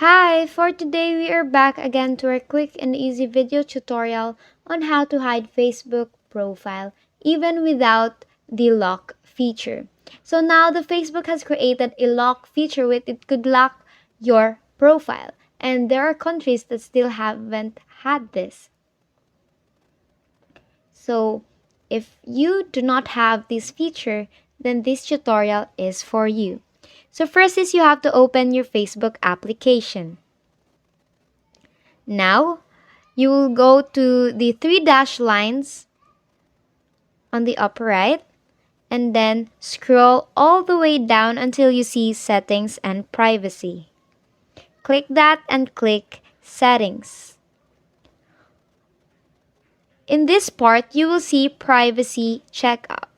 Hi, for today we are back again to our quick and easy video tutorial on how to hide Facebook profile even without the lock feature. So now the Facebook has created a lock feature with it could lock your profile, and there are countries that still haven't had this. So if you do not have this feature, then this tutorial is for you. So first is you have to open your Facebook application. Now, you will go to the three dash lines on the upper right and then scroll all the way down until you see Settings and Privacy. Click that and click Settings. In this part, you will see Privacy Checkup.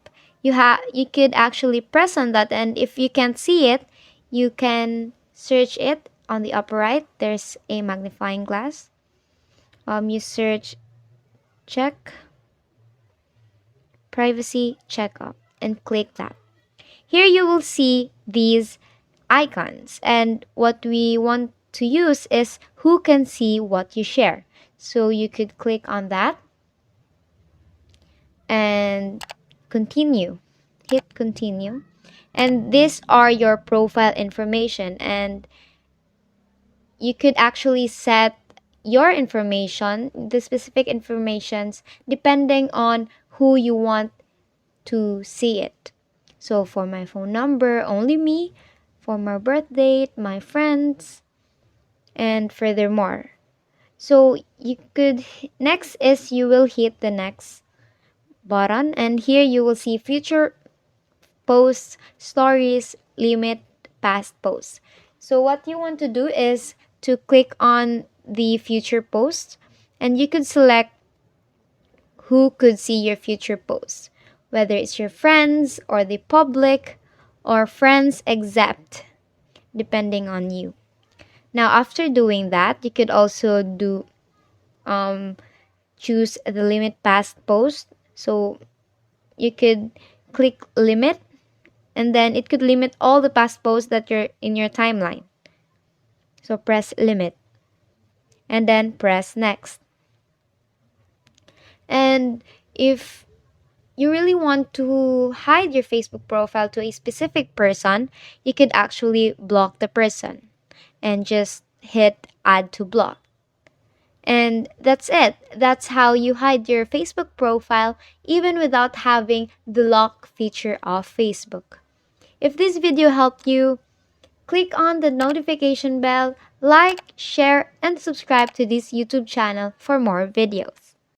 You could actually press on that, and if you can't see it, you can search it on the upper right. There's a magnifying glass. You search check Privacy Checkup and click that. Here you will see these icons, and what we want to use is who can see what you share. So you could click on that and continue. Hit continue. And these are your profile information, and you could actually set your information, the specific informations, depending on who you want to see it. So for my phone number, only me. For my birth date, my friends, and furthermore. So you could, next is you will hit the next button, and here you will see future posts, stories, limit, past posts. So what you want to do is to click on the future post, and you could select who could see your future posts, whether it's your friends or the public or friends exempt, depending on you. Now, after doing that, you could also do choose the limit past post. So you could click limit, and then it could limit all the past posts that you're in your timeline. So press limit and then press next. And if you really want to hide your Facebook profile to a specific person, you could actually block the person and just hit add to block. And that's it. That's how you hide your Facebook profile even without having the lock feature of Facebook. If this video helped you, click on the notification bell, like, share, and subscribe to this YouTube channel for more videos.